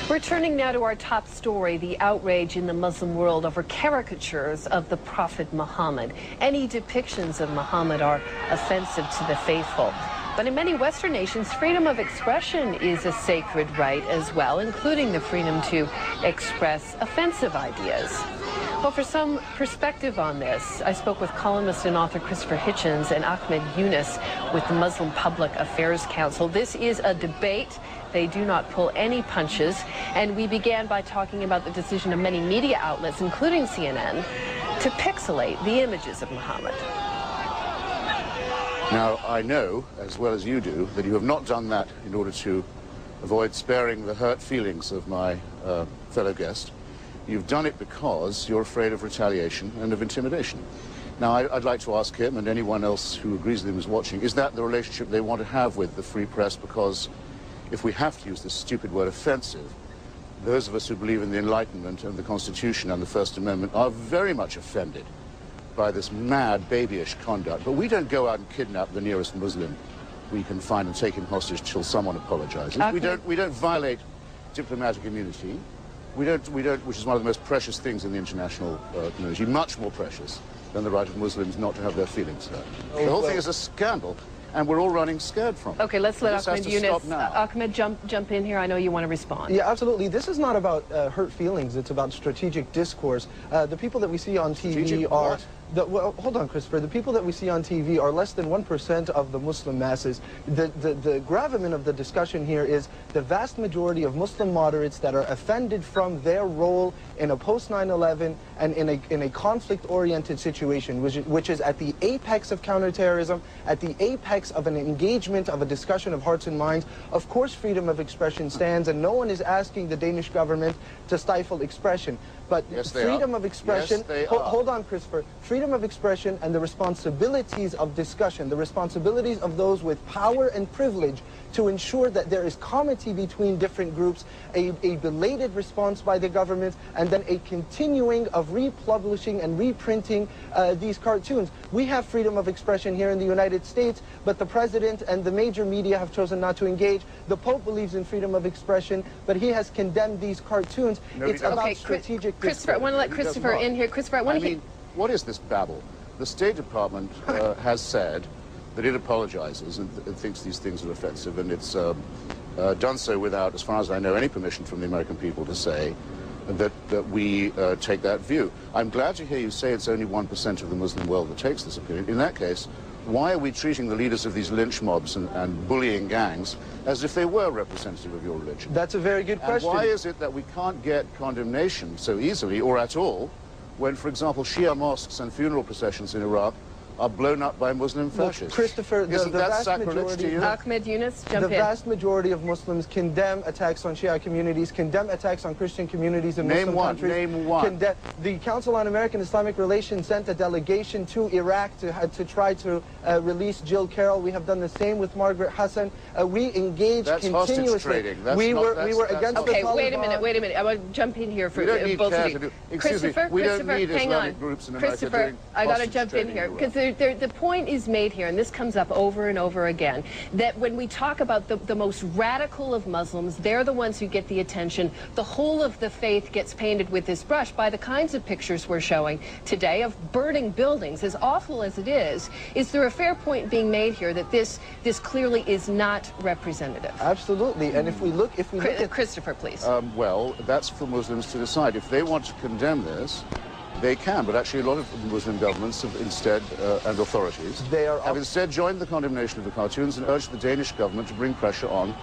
We're turning now to our top story, the outrage in the Muslim world over caricatures of the Prophet Muhammad. Any depictions of Muhammad are offensive to the faithful. But in many Western nations, freedom of expression is a sacred right as well, including the freedom to express offensive ideas. Well, for some perspective on this, I spoke with columnist and author Christopher Hitchens and Ahmed Yunus with the Muslim Public Affairs Council. This is a debate. They do not pull any punches. And we began by talking about the decision of many media outlets, including CNN, to pixelate the images of Muhammad. Now, I know, as well as you do, that you have not done that in order to avoid sparing the hurt feelings of my fellow guest. You've done it because you're afraid of retaliation and of intimidation. Now, I'd like to ask him and anyone else who agrees with him is watching, is that the relationship they want to have with the free press? Because if we have to use this stupid word offensive, those of us who believe in the Enlightenment and the Constitution and the First Amendment are very much offended by this mad, babyish conduct. But we don't go out and kidnap the nearest Muslim we can find and take him hostage till someone apologizes. Okay. We don't violate diplomatic immunity. We don't, which is one of the most precious things in the international community, much more precious than the right of Muslims not to have their feelings hurt. The whole thing is a scandal, and we're all running scared from it. Okay, let's let Ahmed Yunus. Ahmed, jump in here. I know you want to respond. Yeah, absolutely. This is not about hurt feelings. It's about strategic discourse. The people that we see on TV are... well, hold on, Christopher. The people that we see on TV are less than 1% of the Muslim masses. The gravamen of the discussion here is the vast majority of Muslim moderates that are offended from their role in a post-9/11 and in a conflict-oriented situation, which is at the apex of counterterrorism, at the apex of an engagement, of a discussion of hearts and minds. Of course, freedom of expression stands, and no one is asking the Danish government to stifle expression. But yes, freedom of expression, yes, hold on, Christopher, freedom of expression and the responsibilities of discussion, the responsibilities of those with power and privilege to ensure that there is comity between different groups, a belated response by the government, and then a continuing of republishing and reprinting these cartoons. We have freedom of expression here in the United States, but the president and the major media have chosen not to engage. The Pope believes in freedom of expression, but he has condemned these cartoons. It's about strategic discourse. Christopher, I want to let Christopher in here. Christopher, I mean, what is this babble? The State Department has said that it apologizes and thinks these things are offensive, and it's done so without, as far as I know, any permission from the American people to say that we take that view. I'm glad to hear you say it's only 1% of the Muslim world that takes this opinion. In that case, why are we treating the leaders of these lynch mobs and bullying gangs as if they were representative of your religion? That's a very good question. And why is it that we can't get condemnation so easily or at all when, for example, Shia mosques and funeral processions in Iraq are blown up by Muslim fascists? Well, Christopher, isn't that sacrilege to you? Ahmed Yunus, jump in. The vast majority of Muslims condemn attacks on Shia communities, condemn attacks on Christian communities in Muslim countries. Name one. The Council on American Islamic Relations sent a delegation to Iraq to try to release Jill Carroll. We have done the same with Margaret Hassan. We engage continuously. Hostage trading. We were against the Taliban. Okay, wait a minute. I want to jump in here for both of you. Christopher, we don't need Islamic groups in America. Christopher, I got to jump in here because the point is made here, and this comes up over and over again, that when we talk about the most radical of Muslims, they're the ones who get the attention. The whole of the faith gets painted with this brush by the kinds of pictures we're showing today of burning buildings. As awful as it is there a fair point being made here that this clearly is not representative? Absolutely. And if we look at Christopher, please. Well, that's for Muslims to decide. If they want to condemn this, they can, but actually a lot of Muslim governments have instead, and authorities, have instead joined the condemnation of the cartoons and urged the Danish government to bring pressure on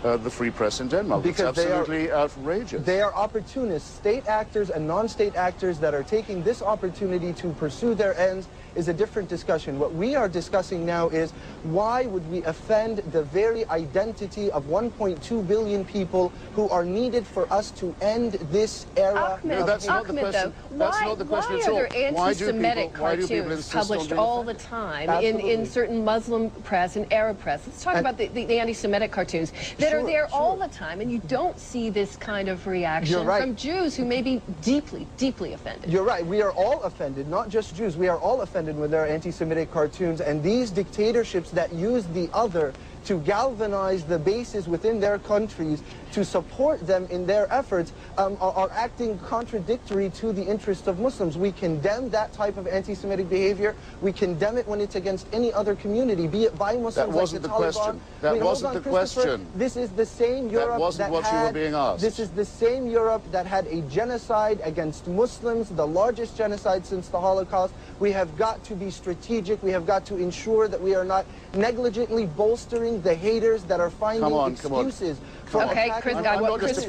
the free press in Denmark. Because it's absolutely outrageous. They are opportunists. State actors and non-state actors that are taking this opportunity to pursue their ends is a different discussion. What we are discussing now is why would we offend the very identity of 1.2 billion people who are needed for us to end this era? No, that's not the question. That's not the question at all. Why are there anti-Semitic cartoons published all the time in certain Muslim press and Arab press? Let's talk about the anti-Semitic cartoons that are there all the time, and you don't see this kind of reaction from Jews who may be deeply, deeply offended. You're right. We are all offended, not just Jews. We are all offended when there are anti-Semitic cartoons, and these dictatorships that use the other to galvanize the bases within their countries to support them in their efforts are acting contradictory to the interests of Muslims. We condemn that type of anti-Semitic behavior. We condemn it when it's against any other community, be it by Muslims. That wasn't like the question. That wasn't the question. This is the same Europe that wasn't what you were being asked. This is the same Europe that had a genocide against Muslims, the largest genocide since the Holocaust. We have got to be strategic. We have got to ensure that we are not negligently bolstering the haters that are finding excuses. Okay, I'm not just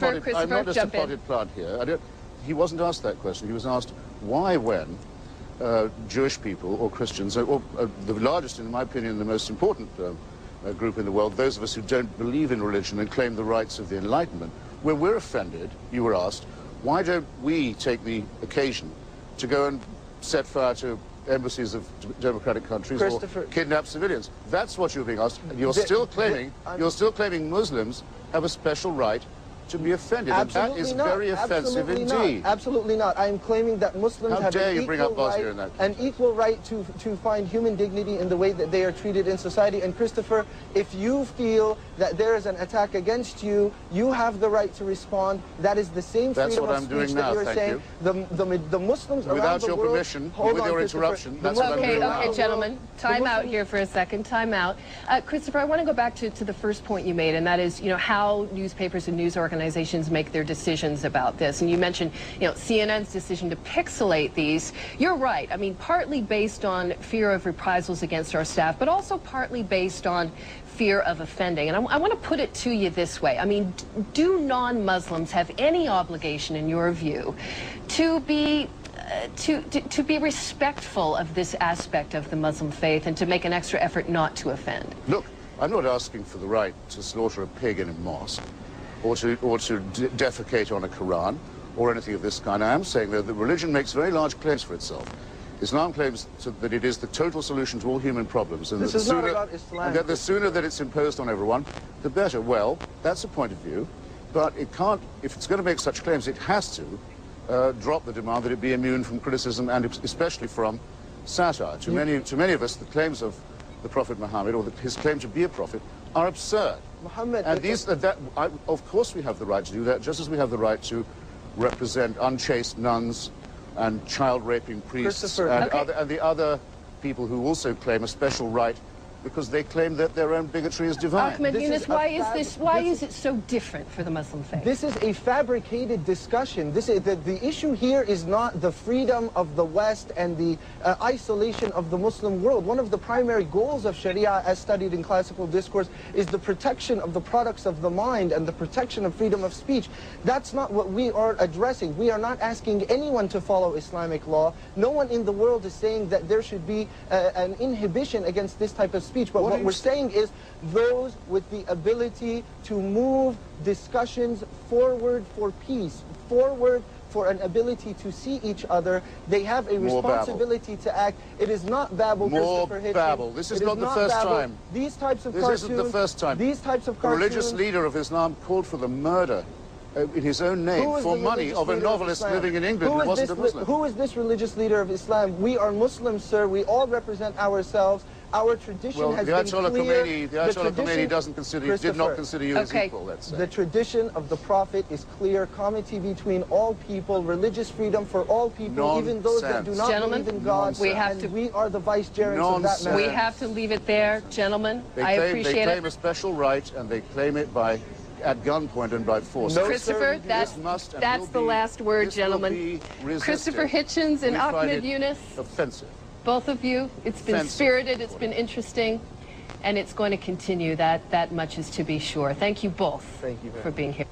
a potted plant here. He wasn't asked that question. He was asked why, when Jewish people or Christians, or the largest, in my opinion, the most important group in the world, those of us who don't believe in religion and claim the rights of the Enlightenment, when we're offended, you were asked, why don't we take the occasion to go and set fire to embassies of democratic countries or kidnap civilians? That's what you're being asked. And you're still claiming Muslims have a special right to be offended, and that is very offensive indeed. Absolutely not. I am claiming that Muslims have an equal right to find human dignity in the way that they are treated in society. And Christopher, if you feel that there is an attack against you, you have the right to respond. That is the same freedom of speech that you're saying. The Muslims without around the your world, permission, with your interruption, that's what I'm doing now. Okay, gentlemen, time out here for a second. Time out. Christopher, I want to go back to the first point you made, and that is, how newspapers and news organizations make their decisions about this. And you mentioned, CNN's decision to pixelate these. You're right. I mean, partly based on fear of reprisals against our staff, but also partly based on fear of offending. And I want to put it to you this way. I mean, do non-Muslims have any obligation, in your view, to be respectful of this aspect of the Muslim faith and to make an extra effort not to offend? Look, I'm not asking for the right to slaughter a pig in a mosque, or to defecate on a Quran, or anything of this kind. I am saying, though, that religion makes very large claims for itself. Islam claims that it is the total solution to all human problems, and this is not about Islam. And that the sooner that it's imposed on everyone, the better. Well, that's a point of view, but it can't. If it's going to make such claims, it has to drop the demand that it be immune from criticism, and especially from satire. To many of us, the claims of the Prophet Muhammad, or his claim to be a prophet, are absurd. Muhammad, and of course we have the right to do that, just as we have the right to represent unchaste nuns and child-raping priests and the other people who also claim a special right because they claim that their own bigotry is divine. Ahmed Yunus, why is it so different for the Muslim faith? This is a fabricated discussion. The issue here is not the freedom of the West and the isolation of the Muslim world. One of the primary goals of Sharia, as studied in classical discourse, is the protection of the products of the mind and the protection of freedom of speech. That's not what we are addressing. We are not asking anyone to follow Islamic law. No one in the world is saying that there should be an inhibition against this type of speech, but what we're saying is those with the ability to move discussions forward for peace, forward for an ability to see each other, they have a responsibility to act. It is not babble, Christopher Hitchens. Babble. This is not the first time. These types of cartoons. This isn't the first time. These types of cartoons. The religious leader of Islam called for the murder in his own name for money of a novelist living in England who wasn't a Muslim. Who is this religious leader of Islam? We are Muslims, sir. We all represent ourselves. Our tradition has been clear. The Ayatollah Khomeini did not consider you as equal, let's say. The tradition of the Prophet is clear. Comity between all people, religious freedom for all people, even those that do not believe in God. We are the vicegerents of that matter. We have to leave it there, gentlemen. I appreciate it. They claim a special right, and they claim it at gunpoint and by force. No, Christopher, that's the last word, gentlemen. Christopher Hitchens and Ahmed Yunus. Offensive. Both of you, it's been spirited, it's been interesting, and it's going to continue. That much is to be sure. Thank you both for being here.